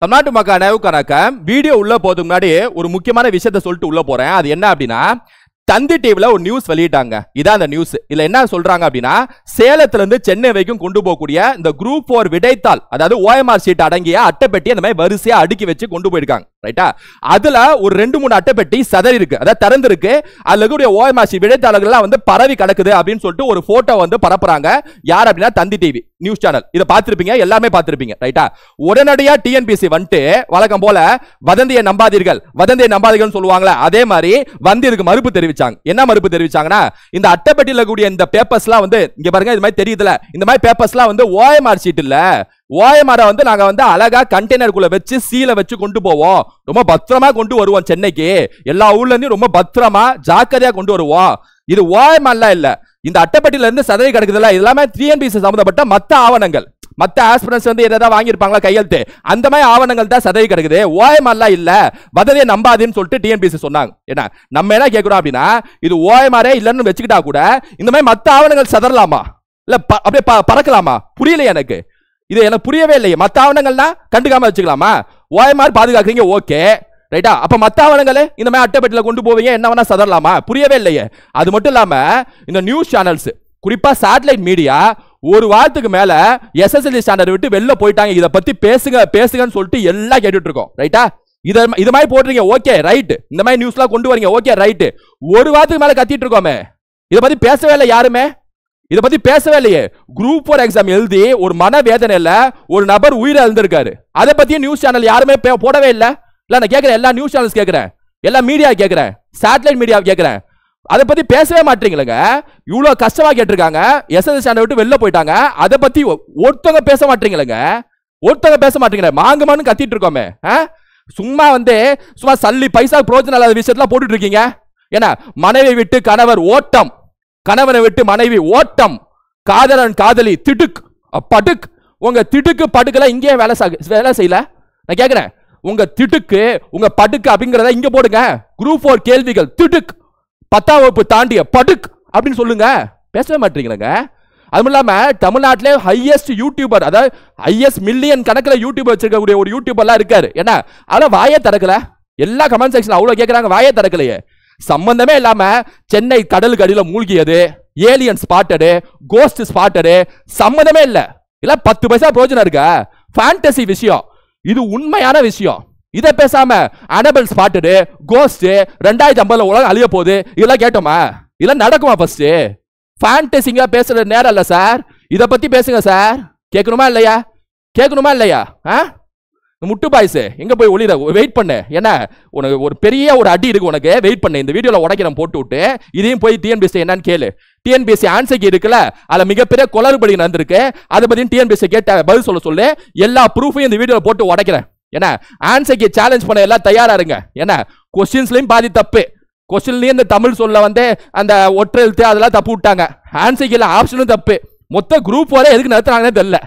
தமிழ்நாட்டு மக்கள் அனைவருக்கும் வீடியோ உள்ள போறதுக்கு முன்னாடி ஒரு முக்கியமான விஷயத்தை சொல்லிட்டு உள்ள போறேன். அது என்ன அப்படின்னா, தந்தி டிவில ஒரு நியூஸ் வெளியிட்டாங்க. இதான் அந்த நியூஸ். இதுல என்ன சொல்றாங்க அப்படின்னா, சேலத்துல இருந்து சென்னை வரைக்கும் கொண்டு போகக்கூடிய இந்த குரூப் 4 விடைத்தாள், அதாவது OMR ஷீட் அடங்கிய அட்டைப்பெட்டி அந்த மாதிரி வரிசையா அடுக்கி வச்சு கொண்டு போயிருக்காங்க. ரைட்டா? அதுல ஒரு 2-3 அட்டைப்பெட்டி சதறி இருக்கு, அதாவது திறந்து இருக்கு. அதுல இருக்கக்கூடிய OMR ஷீட் விடைத்தாள்கள்லாம் வந்து பரவி கிடக்குது அப்படின்னு சொல்லிட்டு ஒரு போட்டோ வந்து பரப்புறாங்க. யார் அப்படின்னா, தந்தி டிவி நியூஸ் சேனல். இதை பார்த்திருப்பீங்க, எல்லாமே பார்த்திருப்பீங்க. ரைட்டா? உடனடியா TNPSC வந்துட்டு வழக்கம் போல வதந்தியை நம்பாதீர்கள், வதந்தியை நம்பாதீர்கள் சொல்லுவாங்களா, அதே மாதிரி வந்து இதுக்கு மறுப்பு தெரிவிச்சாங்க. என்ன மறுப்பு தெரிவிச்சாங்கன்னா, இந்த அட்டைப்பெட்டியில கூடிய இந்த பேப்பர்ஸ்லாம் வந்து இங்க பாருங்க, இது மாதிரி தெரியுதுல, இந்த மாதிரி பேப்பர்ஸ்லாம் வந்து OMR ஷீட் இல்ல. OMR வந்து நாங்க வந்து அழகா கண்டெய்னருக்குள்ள வச்சு சீலை வச்சு கொண்டு போவோம், ரொம்ப பத்திரமா கொண்டு வருவோம் சென்னைக்கு, எல்லா ஊர்ல இருந்து ரொம்ப பத்திரமா ஜாக்கிரதையா கொண்டு வருவோம். இது OMR இல்ல, இந்த அட்டைப்பெட்டியில இருந்து சதவி கிடக்குதுல, இது எல்லாமே TNPSC சம்பந்தப்பட்ட மத்த ஆவணங்கள், மத்த ஆஸ்பிரன்ஸ் வந்து ஏதாவது வாங்கியிருப்பாங்களா கையெழுத்து, அந்த மாதிரி ஆவணங்கள் தான் சதவி கிடக்குது, OMR இல்ல, வதந்தியை நம்பாதீன்னு சொல்லிட்டு TNPSC சொன்னாங்க. என்ன நம்ம என்ன கேட்கிறோம் அப்படின்னா, இது OMR இல்லன்னு வச்சுக்கிட்டா கூட இந்த மாதிரி மத்த ஆவணங்கள் சதறலாமா, இல்ல அப்படியே பறக்கலாமா? புரியல எனக்கு, இது எனக்கு புரியவே இல்லையே. மத்த ஆவணங்கள்னா கண்டுக்காம வச்சுக்கலாமா? OMR பாதுகாக்கிறீங்க, ஓகே ரைட்டா, அப்ப மத்த ஆவணங்களே இந்த மாதிரி அட்டைப்பெட்டில கொண்டு போவீங்க, என்ன வேணா சதறலாமா? புரியவே இல்லையே. அது மட்டும் இல்லாம இந்த நியூஸ் சேனல்ஸ், குறிப்பா சேட்டலைட் மீடியா, ஒரு வாரத்துக்கு மேல SSLC ஸ்டாண்டர்ட் விட்டு வெளில போயிட்டாங்க. இதை பத்தி பேசுங்க பேசுங்கன்னு சொல்லிட்டு எல்லாம் கேட்டுட்டு இருக்கோம். ரைட்டா? இது மாதிரி போடுறீங்க, ஓகே ரைட், இந்த மாதிரி நியூஸ்லாம் கொண்டு வரீங்க, ஓகே ரைட். ஒரு வாரத்துக்கு மேல கத்திட்டு இருக்கோமே, இதை பத்தி பேசவே இல்லை யாருமே, இதை பத்தி பேசவே இல்லையே. குரூப் 4 எக்ஸாம் எழுதி ஒரு மனவேதனையில ஒரு நபர் உயிரை இழந்திருக்காரு, அதை பத்தி நியூஸ் சேனல் யாருமே போடவே இல்லை. இல்ல நான் கேட்கிறேன், எல்லா நியூஸ் சேனல்ஸ் கேட்கிறேன், எல்லா மீடியா கேட்கிறேன், சேட்டலைட் மீடியா கேட்கிறேன், அதை பத்தி பேசவே மாட்டீங்களங்க. இவ்வளவு கஷ்டமா கேட்டிருக்காங்க, SSLC ஸ்டாண்டர்ட் விட்டு வெளில போயிட்டாங்க, அதை பத்தி ஒருத்தவங்க பேச மாட்டீங்களங்க, ஒருத்தவங்க பேச மாட்டீங்க, மாங்கமான்னு கத்திட்டு இருக்கோமே. சும்மா வந்து சும்மா சல்லி பைசா பிரோஜனம் இல்லாத விஷயத்துல போட்டுட்டு இருக்கீங்க. ஏன்னா மனைவி விட்டு கணவர் ஓட்டம், கணவனை விட்டு மனைவி ஓட்டம், காதலன் காதலி திடுக் படுக், உங்க திடுக்கு படுக்கல இங்கே வேலை செய்யல. நான் கேட்கிறேன், உங்க திடுக்கு உங்க படுக்கு அப்படிங்கறத இங்க போடுங்க. குரூப் 4 கேள்விகள் திடுக் 10ஆம் வகுப்பு தாண்டிய படுக் அப்படின்னு சொல்லுங்க. பேசவே மாட்டீங்களங்க. அதுவும் இல்லாம தமிழ்நாட்டிலே ஹையஸ்ட் யூடியூபர், அதாவது ஹையஸ்ட் மில்லியன் கணக்கில் யூடியூபர் வச்சிருக்கக்கூடிய ஒரு யூடியூபர்லாம் இருக்காரு. ஏன்னா அதெல்லாம் வாயே திறக்கல, எல்லா கமெண்ட் செக்ஷன் அவ்வளவு கேட்கறாங்க, வாயே திறக்கலையே. சம்பந்தமே இல்லாம சென்னை கடலுக்கு அடியில மூழ்கியது, ஏலியன் ஸ்பாட்டடு, கோஸ்ட் ஸ்பாட்டடு, சம்பந்தமே இல்ல. இல்ல 10 பைசா பிரோஜனம் இருக்கா? ஃபேண்டசி விஷயம், இது உண்மையான விஷயம். இதை பேசாம அனபல் ஸ்பாட்டடு, கோஸ்ட், 2050 உலகம் அழிய போகுது, இதெல்லாம் கேட்டோமா? இதெல்லாம் நடக்குமா? ஃபர்ஸ்ட் ஃபேண்டசிங்க பேசுற நேரம் இல்ல சார், இதை பத்தி பேசுங்க சார். கேட்கணுமா இல்லையா? கேட்கணுமா இல்லையா? முட்டு பாய்ஸ் எங்க போய் ஒளிர வெயிட் பண்ணு. என்ன உனக்கு ஒரு பெரிய ஒரு அடி இருக்கு, உனக்கு வெயிட் பண்ணு. இந்த வீடியோல உடைக்கிறேன் போட்டு விட்டு, இதையும் போய் TNPSC என்னன்னு கேளு. TNPSC ஆன்சர் இருக்குல்ல, அதுல மிகப்பெரிய குளறுபடி நடந்திருக்கு, அதை பத்தி TNPSC கேட்ட பதில் சொல்ல சொல்லு. எல்லா ப்ரூஃபையும் இந்த வீடியோல போட்டு உடைக்கிறேன். என்ன ஆன்சருக்கு சேலஞ்ச் பண்ண எல்லாம் தயாரா இருங்க. என்ன கொஸ்டின்ஸ்லயும் பாதி தப்பு, கொஸ்டின்லயும் இந்த தமிழ் சொல்ல வந்து அந்த ஒற்றை எழுத்து அதெல்லாம் தப்பு விட்டாங்க, ஆன்சருக்கு ஆப்ஷனும் தப்பு. மொத்த குரூப் 4 எதுக்கு நடத்துறாங்கன்னு தெரியல,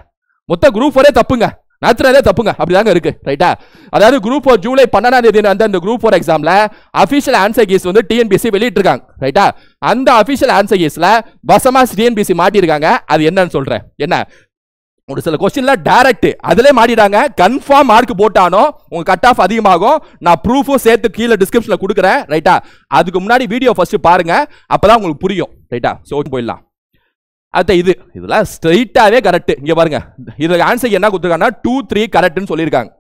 மொத்த குரூப் 4 தப்புங்க, நடத்துறதே தப்புங்க. அப்படிதாங்க இருக்கு. ரைட்டா? அதாவது குரூப் 4 ஜூலை 12ஆம் தேதி அந்த குரூப் 4 எக்ஸாம்ல அபிஷியல் ஆன்சர் கீஸ் வந்து TNPSC வெளியிட்டு இருக்காங்க. ரைட்டா? அந்த அபிஷியல் ஆன்சர் கீஸ்ல வசமா TNPSC மாட்டிருக்காங்க. அது என்னன்னு சொல்றேன். என்ன ஒரு சில கொஸ்டின்ல டைரக்ட் அதிலே மாட்டிட்டாங்க. கன்ஃபார்ம் மார்க் போட்டானோ உங்க கட் ஆஃப் அதிகமாகும். நான் ப்ரூஃபும் சேர்த்து கீழே டிஸ்கிரிப்ஷன்ல கொடுக்குறேன். ரைட்டா? அதுக்கு முன்னாடி வீடியோ ஃபர்ஸ்ட் பாருங்க, அப்பதான் உங்களுக்கு புரியும். ரைட்டா? சோ போயிடலாம். அத இதெல்லாம் ஸ்ட்ரைட்டாவே கரெக்ட். இங்க பாருங்க, இதுக்கு ஆன்சர் என்ன கொடுத்துருக்காங்கன்னா 2, 3 கரெக்ட்னு சொல்லியிருக்காங்க.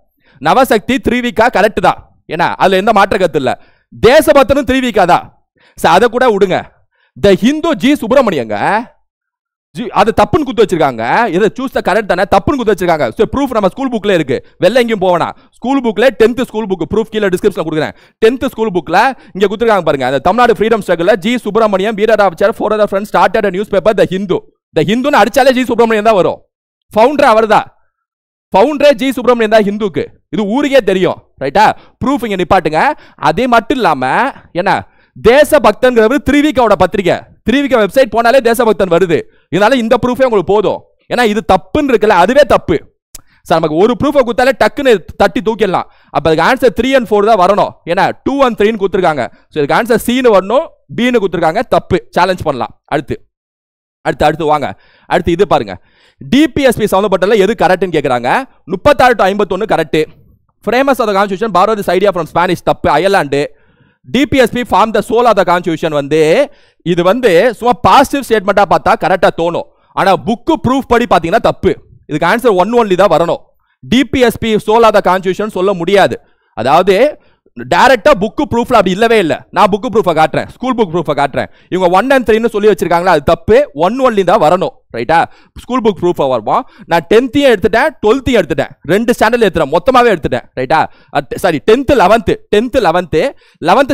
நவசக்தி 3 வீக்கா கரெக்ட் தான். ஏன்னா அதுல எந்த மாற்ற கருத்து இல்ல. தேசபக்தனும் 3 வீக்கா தான். அதை கூட விடுங்க. த ஹிந்து ஜி சுப்பிரமணியங்க அது தப்புன்னு குத்து வச்சிருக்காங்க. இதை சூஸ் த கரெக்ட் தானே, தப்புன்னு குத்து வச்சிருக்காங்க. சோ ப்ரூஃப் நம்ம ஸ்கூல் புக்ல இருக்கு, வெளில எங்கேயும் போவேனா. ஸ்கூல் புக்ல 10th ஸ்கூல் புக் ப்ரூஃப் கீழே டிஸ்கிரிப்ஷன்ல கொடுக்குறேன். 10th ஸ்கூல் புக்ல இங்க கொடுத்துருக்காங்க பாருங்க. அந்த தமிழ்நாடு ஃப்ரீடம் ஸ்ட்ரகிள்ல G Subramaniam Veeraraghavachari for the friends started a newspaper the Hindu. The ஹிந்துன்னு அடிச்சாலே ஜி சுப்பிரமணியம் தான் வரும். ஃபவுண்டர் அவர் தான், ஃபவுண்டரே ஜி சுப்பிரமணியம் தான் ஹிந்துக்கு. இது ஊருக்கே தெரியும். ரைட்டா? ப்ரூஃப் இங்க நிப்பாட்டுங்க. அதே மட்டும் இல்லாம என்ன தேசபக்தன்ங்கிறது 3 வீக்கோட பத்திரிகை, 3 வீக் வெப்சைட் போனாலே தேசபக்தன் வருது. இதனால இந்த ப்ரூஃபே உங்களுக்கு போதும். ஏன்னா இது தப்புன்னு இருக்குல்ல, அதுவே தப்பு சார். நமக்கு ஒரு ப்ரூஃபை கொடுத்தாலே டக்குன்னு தட்டி தூக்கிடலாம். அப்ப அதுக்கு ஆன்சர் 3 and 4 தான் வரணும். ஏன்னா 2 and 3 கொடுத்துருக்காங்க. ஸோ இதுக்கு ஆன்சர் C வரணும், B கொடுத்துருக்காங்க, தப்பு. சேலஞ்ச் பண்ணலாம். அடுத்து வாங்க. அடுத்து இது பாருங்க, DPSP சம்பந்தப்பட்டல எது கரெக்ட்னு கேக்குறாங்க. 36 to 51 correct, Framers of the constitution borrowed this idea from Spanish. தப்பு. Ireland. DPSP formed the soul of the constitution. வந்து இது வந்து சும்மா பாசிட்டிவ் ஸ்டேட்மெண்டா பார்த்தா கரெக்டா தோணும். ஆனா புக் ப்ரூஃப் படி பாத்தீங்கன்னா தப்பு. இதுக்கு ஆன்சர் ஒன் ஒன்லி தான் வரணும். DPSP soul of the constitution சொல்ல முடியாது. அதாவது டைரக்டா புக் ப்ரூஃப்ல அப்படி இல்லவே இல்ல. நான் புக் ப்ரூஃபை காட்டுறேன், ஸ்கூல் புக் ப்ரூஃபை காட்டுறேன். இவங்க 1 and 3 சொல்லி வச்சிருக்காங்களா, அது தப்பு. ஒன் ஒன்லி தான் வரணும். ரைட்டா? ஸ்கூல் புக் ப்ரூஃபா வருவோம். நான் 10th எடுத்துட்டேன், 12th எடுத்துட்டேன், 2 ஸ்டாண்டர்ட்ல எடுத்துட்டேன், மொத்தமாவே எடுத்துட்டேன். ரைட்டா? சாரி 10th 11th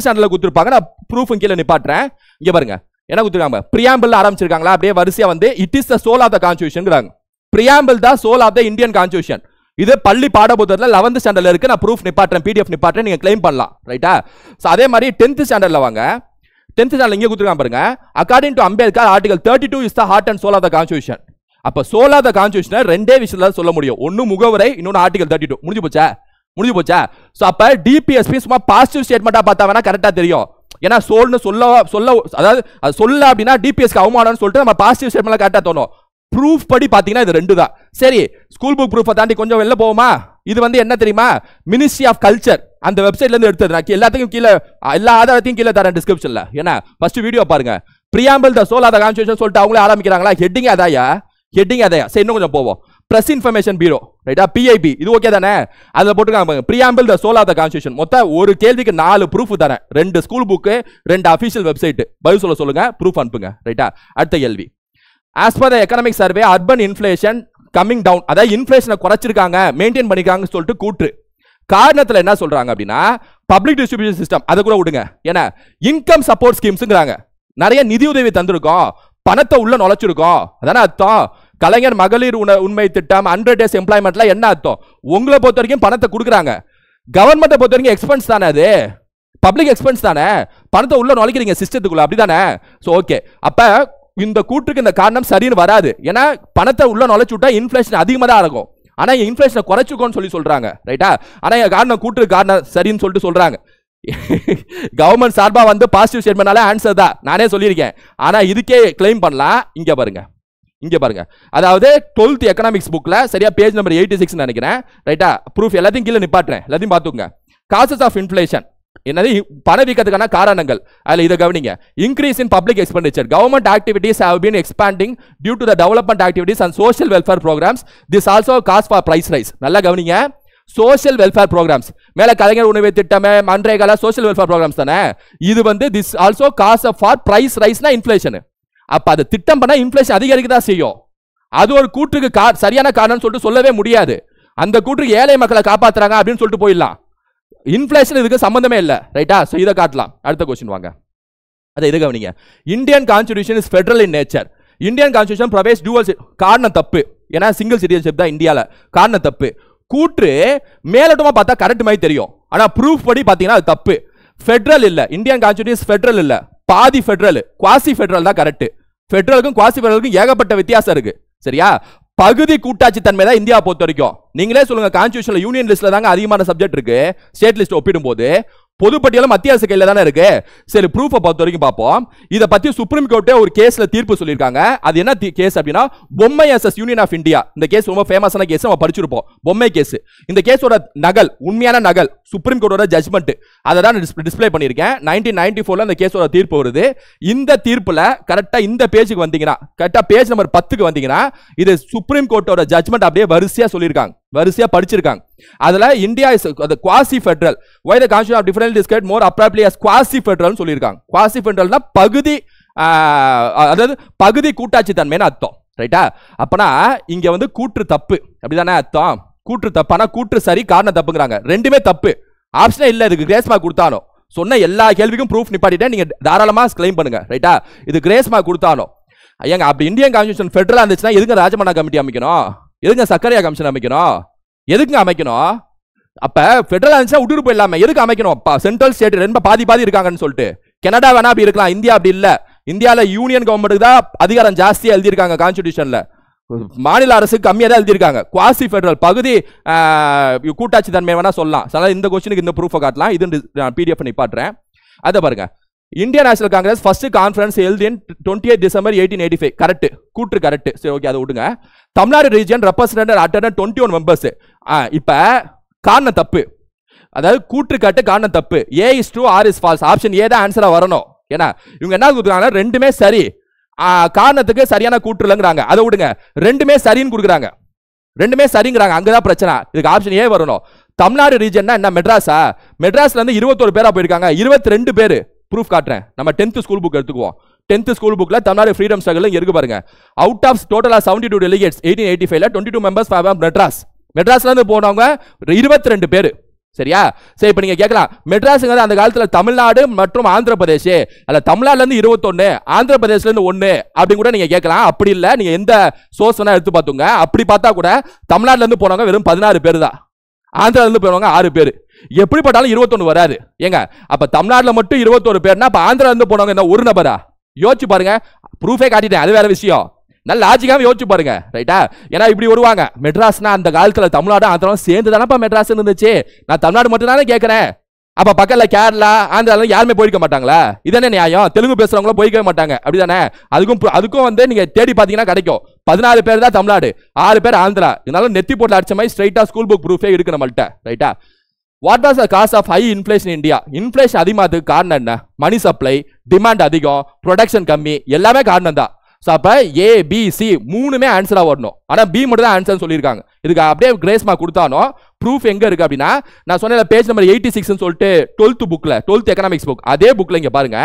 ஸ்டாண்டர்ட்ல கொடுத்துருப்பாங்க. நான் ப்ரூஃப் கீழே நிப்பாட்டுறேன். இங்க பாருங்க என்ன கொடுத்துருக்காங்க, பிரியாம்பிள் ஆரம்பிச்சிருக்காங்களா, அப்படியே வரிசையா வந்து it is the soul of the constitution. Preamble தான் soul of the Indian constitution. இது பள்ளி பாடப்புத்தகத்துல 11th ஸ்டாண்டர்ட்ல இருக்கு. நான் ப்ரூஃப் நிப்பாட்டுறேன், PDF நிப்பாட்டுறேன், நீங்க கிளைம் பண்ணலாம். ரைட்டா? சோ அதே மாதிரி 10th ஸ்டாண்டர்ட்ல வாங்க. 10th ஸ்டாண்டர்ட்ல இங்க கொடுத்திருக்காங்க பாருங்க. According to Ambedkar article 32 is the heart and soul of the constitution. அப்ப சோல் ஆஃப் த கான்ஸ்டிடியூஷன் ரெண்டே விஷயத்துல சொல்ல முடியும். ஒன்னு முகவரை, இன்னொன்னு ஆர்டிகல் 32. முடிஞ்சு போச்சா? சோ அப்ப DPSP சும்மா பாசிட்டிவ் ஸ்டேட்மெண்டா பார்த்தா வேணா கரெக்டா தெரியும். ஏன்னா சோல்னு சொல்ல அதாவது சொல்ல அப்படின்னா DPSக்கு அவமானம்னு சொல்லிட்டு நம்ம பாசிட்டிவ் ஸ்டேட்மெண்ட்ல கரெக்டா தோணும். ப்ரூஃப் படி பாத்தீங்கன்னா இது ரெண்டு தான். சரி, ஸ்கூல் புக் ப்ரூஃபை தாண்டி கொஞ்சம் வெளில போவோமா? இது வந்து என்ன தெரியுமா, மினிஸ்ட்ரி ஆஃப் கல்ச்சர் அந்த வெப்சைட்ல இருந்து எடுத்தது. நான் எல்லாத்துக்கும் கீழே எல்லா ஆதாரத்தையும் கீழே தரேன் டிஸ்கிரிப்ஷன்ல. ஏன்னா ஃபர்ஸ்ட் வீடியோ பாருங்க. Preamble the soul of the constitution சொல்லிட்டு அவங்களே ஆரம்பிக்கிறாங்களா. ஹெட்டிங் அதாயா. சரி, இன்னும் கொஞ்சம் போவோம். பிரஸ் இன்ஃபர்மேஷன் பியூரோ, ரைட்டா, PIB, இது ஓகே தானே? அதுல போட்டுருக்காங்க preamble the soul of the constitution. மொத்தம் ஒரு கேள்விக்கு 4 ப்ரூஃப் தரேன். 2 ஸ்கூல் புக்கு, 2 அபிஷியல் வெப்சைட். பதில் சொல்லுங்க, ப்ரூஃப் அனுப்புங்க. ரைட்டா? அடுத்த கேள்வி. As per the economic survey, urban inflation coming down. அதாவது இன்ஃப்ளேஷனை குறைச்சிருக்காங்க, மெயின்டைன் பண்ணிருக்காங்கன்னு சொல்லிட்டு கூற்று. காரணத்துல என்ன சொல்றாங்க அப்படின்னா, பப்ளிக் டிஸ்ட்ரிபியூஷன் சிஸ்டம் அதை கூட விடுங்க. ஏன்னா இன்கம் சப்போர்ட் ஸ்கீம்ஸ்ங்கறாங்க. நிறைய நிதி உதவி தந்திருக்கோம், பணத்தை உள்ள நுழைச்சிருக்கோம். அதான அர்த்தம். கலைஞர் மகளிர் உண்மை திட்டம், 100 days எம்ப்ளாய்மெண்ட்ல என்ன அர்த்தம்? உங்களை பொறுத்த வரைக்கும் பணத்தை கொடுக்குறாங்க. கவர்மெண்ட்டை பொறுத்த வரைக்கும் எக்ஸ்பென்ஸ் தானே, அது பப்ளிக் எக்ஸ்பென்ஸ் தானே. பணத்தை உள்ள நுழைக்கிறீங்க சிஸ்டத்துக்குள்ள, அப்படிதானே? So okay. அப்ப இந்த கூற்றுக்கு இந்த காரணம் சரின்னு வராது. ஏன்னா பணத்தை உள்ள நுழைச்சு விட்டா இன்ஃப்ளேஷன் அதிகமா தான் இருக்கும். ஆனா இன்ஃப்ளேஷனை குறைச்சுக்கோன்னு சொல்றாங்க. ரைட்டா? ஆனா காரணம் கூற்றுக்கு காரணம் சரின்னு சொல்லிட்டு சொல்றாங்க. கவர்மெண்ட் சார்பா வந்து பாசிட்டிவ் ஸ்டேட்மெண்ட்னால ஆன்சர் தான் நானே சொல்லியிருக்கேன். ஆனா இதுக்கே கிளைம் பண்ணலாம். இங்க பாருங்க. அதாவது 12th எக்கனாமிக்ஸ் புக்ல சரியா பேஜ் நம்பர் 86 நினைக்கிறேன். ரைட்டா? ப்ரூஃப் எல்லாத்தையும் கீழே நிப்பாட்டுறேன், எல்லாத்தையும் பார்த்துக்கோங்க. காசஸ் ஆஃப் இன்ஃப்ளேஷன் என்னது, பணவீக்கத்துக்கான காரணங்கள். அதுல இத கவனிங்க. Increase in public expenditure, government activities have been expanding due to the development activities and social welfare programmes. This also cause for price rise. நல்லா கவனிங்க. சோஷியல் வெல்ஃபேர் ப்ரோக்ராம்ஸ் மேல கலைஞர் உணவு திட்டம், மன்ரேகா, சோஷியல் வெல்ஃபேர் ப்ரோக்ராம்ஸ் தானே. இது வந்து this also cause for price ரைஸ்னா inflation. அப்ப அது திட்டம் பண்ணா இன்ஃப்ளேஷன் அதிகரிக்க தான் செய்யும். அது ஒரு கூற்றுக்கு சரியான காரணம் சொல்லிட்டு சொல்லவே முடியாது. அந்த கூற்றுக்கு ஏழை மக்களை காப்பாத்துறாங்க அப்படின்னு சொல்லிட்டு போயிடலாம். இன்ஃப்ளேஷன் இதுக்கு சம்பந்தமே இல்ல. ரைட்டா? சோ இத காட்டலாம். அடுத்த क्वेश्चन வாங்க. அத இது கவனிங்க. Indian constitution is federal in nature. Indian constitution provides dual. காரணம் தப்பு. ஏன்னா சிங்கிள் சிட்டிசன்ஷிப் தான் இந்தியால. காரணம் தப்பு. கூற்று மேலோட்டமா பார்த்தா கரெக்ட் மாதிரி தெரியும். ஆனா ப்ரூஃப் படி பாத்தீங்கன்னா அது தப்பு. ஃபெடரல் இல்ல. இந்தியன் கான்ஸ்டிடியூஷன் ஃபெடரல் இல்ல, பாதி ஃபெடரல், குவாசி ஃபெடரல் தான் கரெக்ட். ஃபெடரலுக்கும் குவாசி ஃபெடரலுக்கும் ஏகப்பட்ட வித்தியாசம் இருக்கு. சரியா? பகுதி கூட்டாட்சி தன்மை தான் இந்தியா பொறுத்த வரைக்கும். நீங்களே சொல்லுங்க, கான்ஸ்டிடியூஷன்ல யூனியன் லிஸ்ட்ல தாங்க அதிகமான சப்ஜெக்ட் இருக்கு. ஸ்டேட் லிஸ்ட் ஒப்பிடும்போது பொதுப்பட்டியலும் மத்திய அரசு கையில தானே இருக்கு. சரி, ப்ரூஃபை பொறுத்த வரைக்கும் பார்ப்போம். இதை பத்தி சுப்ரீம் கோர்ட்டே ஒரு கேஸ்ல தீர்ப்பு சொல்லியிருக்காங்க. அது என்ன கேஸ் அப்படின்னா, பொம்மை vs யூனியன் ஆஃப் இந்தியா. இந்த கேஸ் ரொம்ப ஃபேமஸான கேஸ், நம்ம படிச்சிருப்போம். பொம்மை கேஸ். இந்த கேஸோட நகல், உண்மையான நகல், சுப்ரீம் கோர்ட்டோட ஜட்ஜ்மெண்ட், அதை தான் டிஸ்ப்ளே பண்ணியிருக்கேன். 1994ல இந்த கேஸோட தீர்ப்பு வருது. இந்த தீர்ப்புல கரெக்டா இந்த பேஜுக்கு வந்தீங்கன்னா, கரெக்டா பேஜ் நம்பர் 10க்கு வந்தீங்கன்னா, இது சுப்ரீம் கோர்ட்டோட ஜட்ஜ்மெண்ட் அப்படியே வரிசையா சொல்லியிருக்காங்க, வரிசையா படிச்சிருக்காங்க. அதுல India is quasi federal. why the constitution of different described more appropriately as quasi federal சொல்லிருக்காங்க. குவாசி ஃபெடரல்னா பகுதி, அதாவது பகுதி கூட்டாட்சி தன்மைன்னு அர்த்தம். ரைட்டா? அப்பனா இங்க வந்து கூற்று தப்பு, அப்படிதானே அர்த்தம்? கூற்று தப்பு. ஆனா கூற்று சரி, காரணம் தப்புங்கறாங்க. ரெண்டுமே தப்பு. ஆப்ஷனே இல்ல. இதுக்கு கிரேஸ் மார்க் கொடுத்தானோ. சொன்ன எல்லா கேள்விக்கும் ப்ரூஃப் நிப்பாட்டிட்டேன், நீங்க தாராளமா கிளைம் பண்ணுங்க. ரைட்டா? இது கிரேஸ் மார்க் கொடுத்தானோ. ஐயாங்க, அப்படி இந்தியன் கான்ஸ்டிடியூஷன் ஃபெடரலா இருந்துச்சுன்னா எதுக்கு ராஜமன்னா கமிட்டி அமைக்கணும்? எதுங்க சக்கரையா கமிஷன் அமைக்கணும்? எதுக்குங்க அமைக்கணும்? அப்ப ஃபெடரல் இருந்துச்சா விட்டுட்டு போயிடலாமே, எதுக்கு அமைக்கணும்? சென்ட்ரல் ஸ்டேட் ரெண்டு பாதி இருக்காங்கன்னு சொல்லிட்டு. கனடா வேணா அப்படி இருக்கலாம், இந்தியா அப்படி இல்ல. இந்தியால யூனியன் கவர்மெண்ட்டுக்கு தான் அதிகாரம் ஜாஸ்தியா எழுதியிருக்காங்க கான்ஸ்டிடியூஷன்ல. மாநில அரசு கம்மியா தான் எழுதியிருக்காங்க. குவாசி ஃபெடரல் பகுதி கூட்டாட்சி தன்மை வேணா சொல்லலாம். இந்த क्वेश्चनக்கு இந்த ப்ரூஃபை காட்டலாம். இது PDF நிப்பாட்டுறேன். அதை பாருங்க. Indian national Congress first conference held in 28 December 1885. Correct. கூற்று கரெக்ட். சரி, ஓகே, அதை விடுங்க. Tamil Nadu region represented attended 21 members. இப்ப காரணம் தப்பு. அதாவது கூற்றுக்காட்டு காரணம் தப்பு. A is true, R is false. Option A தான் ஆன்சரா வரணும். ஏன்னா இவங்க என்ன கொடுக்குறாங்க, ரெண்டுமே சரி, காரணத்துக்கு சரியான கூற்று இல்லைங்கிறாங்க. அதை விடுங்க, ரெண்டுமே சரின்னு கொடுக்குறாங்க, ரெண்டுமே சரிங்கிறாங்க. அங்கதான் பிரச்சனை. இதுக்கு ஆப்ஷன் ஏ வரணும். தமிழ்நாடு ரீஜன் என்ன, மெட்ராஸா? மெட்ராஸ்ல இருந்து 21 பேரா போயிருக்காங்க, 22 பேரு. ப்ரூஃப் காட்டுறேன். நம்ம 10th ஸ்கூல் புக் எடுத்துக்குவோம். 10th ஸ்கூல் புக்ல தமிழ்நாடு ஃப்ரீடம் ஸ்ட்ரகிள் இருக்கு பாருங்க. அவுட் ஆஃப் டோட்டலா 72 டெலிகேட்ஸ் 1885ல 22 மெம்பர்ஸ் ஃபார் மெட்ராஸ். மெட்ராஸ்ல இருந்து போனவங்க 22 பேரு. சரியா? சரி, இப்ப நீங்க கேட்கலாம், மெட்ராஸ்ங்கிறது அந்த காலத்துல தமிழ்நாடு மற்றும் ஆந்திர பிரதேஷ், அல்ல தமிழ்நாடுல இருந்து 21, ஆந்திர பிரதேஷ்ல இருந்து 1 அப்படி கூட நீங்க கேட்கலாம். அப்படி இல்ல, நீங்க எந்த சோர்ஸ் வேணா எடுத்து பார்த்துங்க. அப்படி பார்த்தா கூட தமிழ்நாடுல இருந்து போனவங்க வெறும் 16 பேர் தான், ஆந்திரால இருந்து போனவங்க 6 பேர். எப்படி பட்டாலும் 21 வராது. ஏங்க, அப்ப தமிழ்நாடுல மட்டும் 21 பேர்னா அப்ப ஆந்திரால இருந்து போனவங்க என்ன ஒரு நபரா? யோசிச்சு பாருங்க. ப்ரூஃபே காட்டிட்டேன், அது வேற விஷயம். நல்ல லாஜிக்காக யோசிச்சு பாருங்க. ரைட்டா? ஏன்னா இப்படி வருவாங்க, மெட்ராஸ்னா அந்த காலத்துல தமிழ்நாடு ஆந்திராவும் சேர்ந்து தானப்பா மெட்ராஸ் இருந்துச்சு, நான் தமிழ்நாடு மட்டும் தானே கேட்கிறேன். அப்ப பக்கத்துல கேரளா ஆந்திரால யாருமே போயிருக்க மாட்டாங்களா? இதனே நியாயம். தெலுங்கு பேசுறவங்களும் போய்க்கவே மாட்டாங்க, அப்படிதானே? அதுக்கும் வந்து நீங்க தேடி பாத்தீங்கன்னா கிடைக்கும். 14 பேர் தான் தமிழ்நாடு, 6 பேர் ஆந்திரா. இதனால நெத்தி போட்டு அடிச்ச மாதிரி ஸ்ட்ரைட்டா ஸ்கூல் புக் ப்ரூஃபே இருக்கு நம்மள்ட்ட. ரைட்டா? What was the cause of high inflation India? Inflation அதிகமாகிறதுக்கு காரணம் என்ன? மணி சப்ளை, டிமாண்ட் அதிகம், ப்ரொடக்ஷன் கம்மி, எல்லாமே காரணம் தான். ஸோ அப்போ ஏ பி சி மூணுமே ஆன்சராக வரணும். ஆனால் பி மட்டும் தான் ஆன்சர் சொல்லியிருக்காங்க. இதுக்கு அப்படியே கிரேஸ் மார்க் கொடுத்தானோ ப்ரூஃப் எங்கே இருக்குது அப்படின்னா, நான் சொன்ன பேஜ் நம்பர் 86 சொல்லிட்டு 12th புக்கில், 12th எக்கனாமிக்ஸ் புக், அதே புக்கில் இங்கே பாருங்க.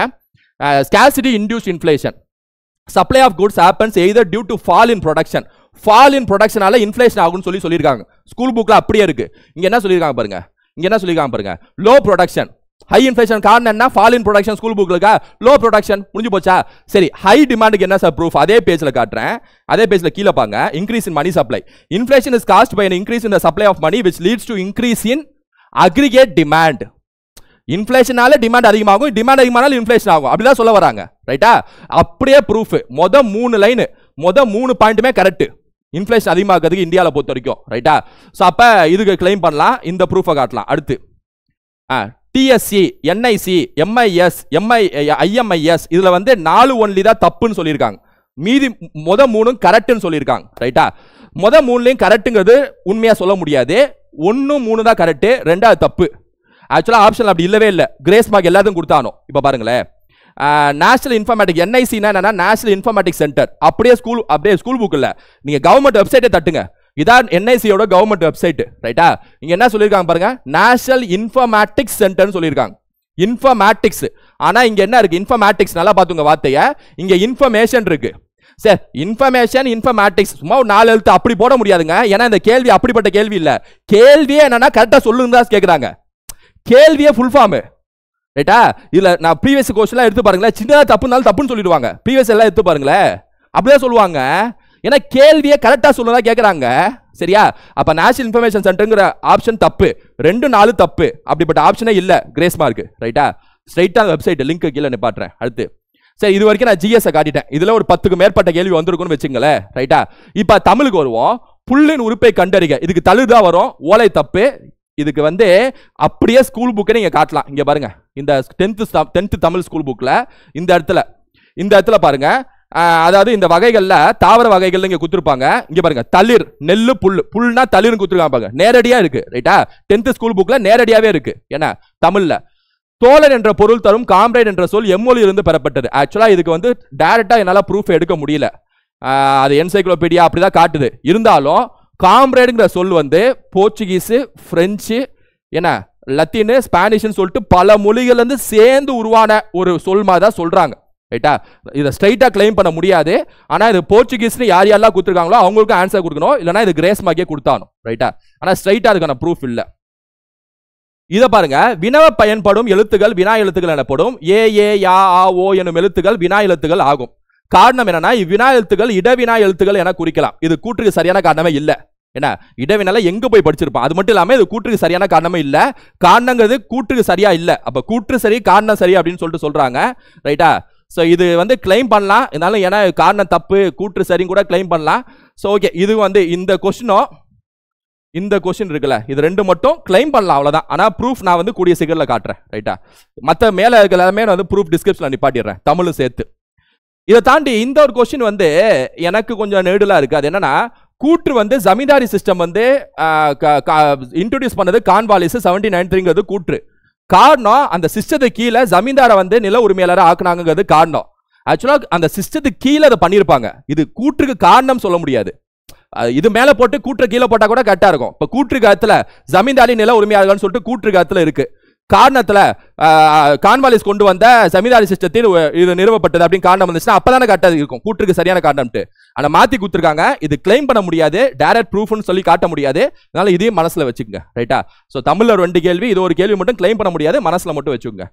Scarcity induced inflation, supply of goods happens either due to fall in production. Fall in ப்ரொடக்ஷனால இன்ஃப்ளேஷன் ஆகும்னு சொல்லியிருக்காங்க. ஸ்கூல் புக்கில் அப்படியே இருக்கு. இங்கே என்ன சொல்லியிருக்காங்க பாருங்க, இங்கே என்ன சொல்லியிருக்காங்க பாருங்க. லோ ப்ரொடக்ஷன், ஹை இன்ஃப்ளேஷன் காரணம் என்ன? Fall in production. ஸ்கூல் புக்ல லோ ப்ரொடக்ஷன் முடிஞ்சு போச்சா? சரி, ஹை டிமாண்டுக்கு என்ன சார் ப்ரூஃப்? அதே பேஜ்ல காட்டுறேன், அதே பேஜ்ல கீழே பாங்க. Increase in money supply. Inflation is caused by an increase in the supply of money which leads to increase in aggregate demand. இன்ஃப்ளேஷனால டிமாண்ட் அதிகமாகும், டிமாண்ட் அதிகமானாலும் இன்ஃப்ளேஷன் ஆகும், அப்படிதான் சொல்ல வராங்க. ரைட்டா? அப்படியே ப்ரூஃப். மொத 3 லைன், மொத 3 பாயிண்ட்டுமே கரெக்ட். இன்ஃப்ளேஷன் அதிகமாகிறதுக்கு இந்தியாவில் பொறுத்த வரைக்கும். ரைட்டா? ஸோ அப்போ இதுக்கு கிளைம் பண்ணலாம், இந்த ப்ரூஃபை காட்டலாம். அடுத்து டிஎஸ்சி, என்ஐசி, எம்ஐஎஸ், ஐஎம்ஐஎஸ் இதுல வந்து 4 ஒன்லி தான் தப்புன்னு சொல்லியிருக்காங்க. மீதி மொத 3 கரெக்ட்னு சொல்லியிருக்காங்க. ரைட்டா? மொத 3லையும் கரெக்ட்டுங்கிறது உண்மையா சொல்ல முடியாது. 1, 3 தான் கரெக்ட், 2வது தப்பு. ஆக்சுவலா ஆப்ஷன் அப்படி இல்லவே இல்லை. கிரேஸ் மார்க் எல்லாத்தையும் கொடுத்தானோ. இப்போ பாருங்களேன், நேஷனல் இன்ஃபர்மேட்டிக், என்ஐசினா என்னன்னா நேஷனல் இன்ஃபர்மேட்டிக் சென்டர். அப்படியே ஸ்கூல் புக் இல்ல, நீங்க கவர்மெண்ட் வெப்சைட்டை தட்டுங்க. இதான் என்ஐசியோட கவர்மெண்ட் வெப்சைட். ரைட்டா? இங்க என்ன சொல்லிருக்காங்க பாருங்க, நேஷனல் இன்ஃபர்மேட்டிக்ஸ் சென்டர்னு சொல்லியிருக்காங்க. இன்ஃபர்மேட்டிக்ஸ். ஆனா இங்க என்ன இருக்கு? இன்ஃபர்மேட்டிக்ஸ். நல்லா பாத்துங்க வார்த்தைய. இங்க இன்ஃபர்மேஷன் இருக்கு. சரி, இன்ஃபர்மேஷன், இன்ஃபர்மேட்டிக்ஸ் சும்மா 4 எழுத்து அப்படி போட முடியாதுங்க. ஏன்னா இந்த கேள்வி அப்படிப்பட்ட கேள்வி இல்ல. கேள்வியே என்னன்னா கரெக்டா சொல்லுங்க தான் கேக்குறாங்க. கேள்வியே ஃபுல் ஃபார்ம். ரைட்டா? இதுல நான் ப்ரீவியஸ் கொஸ்டின்லாம் எடுத்து பாருங்களேன், சின்னதா தப்புனாலும் தப்புன்னு சொல்லிடுவாங்க. ப்ரீவியஸ் எல்லாம் எடுத்து பாருங்களேன், அப்படியே சொல்லுவாங்க. ஏன்னா கேள்வியை கரெக்டா சொல்லுறதா கேட்கறாங்க. சரியா? அப்ப நேஷனல் இன்ஃபர்மேஷன் சென்டர்ங்கிற ஆப்ஷன் தப்பு, 2, 4 தப்பு. அப்படிப்பட்ட ஆப்ஷனே இல்ல, கிரேஸ் மார்க். ரைட்டா? ஸ்ட்ரைட்டா வெப்சைட் லிங்க் கீழே நிப்பாட்டுறேன். அடுத்து சரி, இது வரைக்கும் நான் ஜிஎஸ் காட்டிட்டேன். இதுல ஒரு 10க்கு மேற்பட்ட கேள்வி வந்திருக்கும்னு வச்சுங்களேன். ரைட்டா? இப்ப தமிழுக்கு வருவோம். புல்லின் உறுப்பை கண்டறிக. இதுக்கு தழுதான் வரும், ஓலை தப்பு. இதுக்கு வந்து அப்படியே ஸ்கூல் புக்கை நீங்க காட்டலாம். இங்க பாருங்க, இந்த 10th தமிழ் ஸ்கூல் புக்ல இந்த இடத்துல பாருங்க. அதாவது இந்த வகைகள்ல தாவர வகைகள் இங்க குடுத்திருப்பாங்க. இங்க பாருங்க, தளிர், நெல்லு, புல்னா தளிர்னு குடுத்திருக்காங்க பாருங்க. நேரடியா இருக்கு. ரைட்டா? 10th ஸ்கூல் புக்ல நேரடியாவே இருக்கு. ஏன்னா தமிழ்ல தோழர் என்ற பொருள் தரும் காம்ரேட் என்ற சொல் எம்மொழியிலிருந்து இருந்து பெறப்பட்டது. ஆக்சுவலா இதுக்கு வந்து டைரக்டா என்னால ப்ரூஃப் எடுக்க முடியல. அது என்சைக்ளோபீடியா அப்படிதான் காட்டுது. இருந்தாலும் காம்ரேடுங்கிற சொல் வந்து போர்ச்சுகீஸ், பிரெஞ்சு, என்ன லத்தீன், ஸ்பானிஷ்னு சொல்லிட்டு பல மொழிகள் இருந்து சேர்ந்து உருவான ஒரு சொல் மாதிரி தான் சொல்றாங்க. ரைட்டா? இதை ஸ்ட்ரைட்டா கிளைம் பண்ண முடியாது. ஆனா இது போர்ச்சுகீஸ்னு யாரெல்லாம் கொடுத்துருக்காங்களோ அவங்களுக்கு ஆன்சர் கொடுக்கணும், இல்லைன்னா இது கிரேஸ் மார்க்கே கொடுத்தானோ. ரைட்டா? ஆனா ஸ்ட்ரைட்டா அதுக்கான ப்ரூஃப் இல்ல. இதை பாருங்க, வினவ பயன்படும் எழுத்துக்கள் வினா எழுத்துக்கள் எனப்படும். ஏ ஏ யா ஆ ஓ எனும் எழுத்துக்கள் வினா எழுத்துக்கள் ஆகும். காரணம் என்னன்னா, இவ்வினா எழுத்துக்கள் இடவினா எழுத்துக்கள் என குறிக்கலாம். இது கூற்றுக்கு சரியான காரணமே இல்ல. என்ன இடவினால எங்க போய் படிச்சிருப்பான்? அது மட்டும் இல்லாம இது கூற்றுக்கு சரியான காரணமே இல்ல. காரணங்கிறது கூற்றுக்கு சரியா இல்ல. அப்ப கூற்று சரி, காரணம் சரி அப்படின்னு சொல்லிட்டு சொல்றாங்க. ரைட்டா? ஸோ இது வந்து கிளைம் பண்ணலாம். இருந்தாலும் ஏன்னா காரணம் தப்பு, கூற்று சரின்னு கூட கிளைம் பண்ணலாம். ஸோ ஓகே, இது வந்து இந்த கொஸ்டின் இருக்குல்ல, இது 2 மட்டும் கிளைம் பண்ணலாம், அவ்வளவுதான். ஆனா ப்ரூஃப் நான் வந்து கூடிய சீக்கிரத்தில் காட்டுறேன். ரைட்டா? மற்ற மேல எல்லாமே வந்து ப்ரூஃப் டிஸ்கிரிப்ஷன்ல நிப்பாட்டிடுறேன், தமிழும் சேர்த்து. இதை தாண்டி இந்த ஒரு கொஸ்டின் வந்து எனக்கு கொஞ்சம் நெடுலா இருக்கு. அது என்னன்னா, கூற்று வந்து ஜமீன்தாரி சிஸ்டம் வந்து இன்ட்ரோடியூஸ் பண்ணது கார்ன்வாலிஸ் 1793 கூற்று. காரணம் அந்த சிஸ்டத்துக்கு கீழே ஜமீன்தாரை வந்து நில உரிமையாளரை ஆக்குனாங்கிறது காரணம். ஆக்சுவலா அந்த சிஸ்டத்துக்கு கீழே அதை பண்ணிருப்பாங்க. இது கூற்றுக்கு காரணம் சொல்ல முடியாது. இது மேல போட்டு கூற்று கீழே போட்டா கூட கரெக்டா இருக்கும். இப்ப கூற்று காலத்துல ஜமீன்தாரி நில உரிமையாளர்கள் சொல்லிட்டு கூற்று காலத்துல இருக்கு. காரணத்துல கார்ன்வாலிஸ் கொண்டு வந்த ஜமீன்தாரி சிஸ்டத்தில் இது நிறுவப்பட்டது அப்படின்னு காரணம் வந்துச்சுன்னா அப்பதானே கரெக்டா இருக்கும். கூற்றுக்கு சரியான காரணம்ட்டு ஆனா மாத்தி கொடுத்துருக்காங்க. இது கிளைம் பண்ண முடியாது, டைரக்ட் ப்ரூஃப்னு சொல்லி காட்ட முடியாது. அதனால இதையும் மனசுல வச்சுக்கோங்க. ரைட்டா? சோ தமிழ்ல 2 கேள்வி, இது ஒரு கேள்வி மட்டும் கிளைம் பண்ண முடியாது, மனசுல மட்டும் வச்சுக்கோங்க.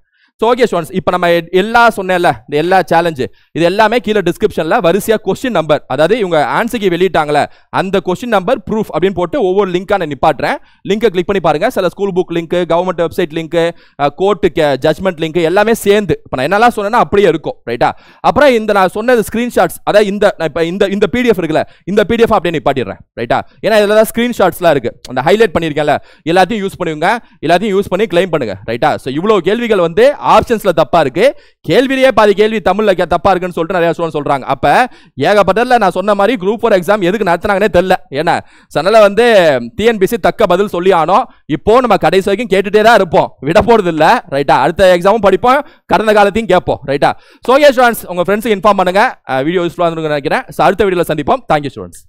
ஓகே ஸ்டூடண்ட்ஸ், இப்போ நம்ம எல்லாம் சொன்னேன்ல, இந்த எல்லா சேலஞ்சு இது எல்லாமே கீழே டிஸ்கிரிப்ஷன்ல வரிசையா கொஸ்டின் நம்பர், அதாவது இவங்க ஆன்சருக்கு வெளியிட்டாங்களே அந்த கொஸ்டின் நம்பர் ப்ரூஃப் அப்படின்னு போட்டு ஒவ்வொரு லிங்கா நான் நிப்பாட்டுறேன். லிங்கை கிளிக் பண்ணி பாருங்க. சில school book link, government website link, court judgement link எல்லாமே சேர்ந்து இப்போ நான் என்னெல்லாம் சொன்னேன்னா அப்படியே இருக்கும். ரைட்டா? அப்புறம் இந்த நான் சொன்னது ஸ்கிரீன்ஷாட்ஸ், அதாவது இந்த பிடிஎஃப் இருக்குல்ல, இந்த பிடிஎஃப் அப்படியே நிப்பாட்டிடுறேன். ரைட்டா? ஏன்னா இதில் தான் ஸ்கிரீன்ஷாட்ஸ்லாம் இருக்கு, அந்த ஹைலைட் பண்ணியிருக்கேன்ல, எல்லாத்தையும் யூஸ் பண்ணுவீங்க, எல்லாத்தையும் யூஸ் பண்ணி கிளைம் பண்ணுங்க. ரைட்டா? ஸோ இவ்வளோ கேள்விகள் வந்து ஆப்ஷன்ஸ்ல தப்பா இருக்கு, கேள்வியிலேயே பாதி கேள்வி தமிழ்ல தப்பா இருக்குன்னு சொல்லிட்டு நிறைய ஸ்டூடெண்ட்ஸ் சொல்றாங்க. அப்ப ஏகப்பட்டதுல நான் சொன்ன மாதிரி குரூப் 4 எக்ஸாம் எதுக்கு நடத்துனாங்கன்னே தெரியல. ஏன்னா சனல வந்து டிஎன்பிசி தக்க பதில் சொல்லி ஆனோம். இப்போ நம்ம கடைசி வரைக்கும் கேட்டுட்டே தான் இருப்போம், விட போறது இல்ல. ரைட்டா? அடுத்த எக்ஸாமும் படிப்போம், கடந்த காலத்தையும் கேட்போம். ரைட்டா? சோ ஸ்டூடெண்ட்ஸ், உங்க ஃப்ரெண்ட்ஸுக்கு இன்ஃபார்ம் பண்ணுங்க. வீடியோ யூஸ்ஃபுல்லா இருக்கும்னு நினைக்கிறேன். அடுத்த வீடியோல சந்திப்போம். Thank you students.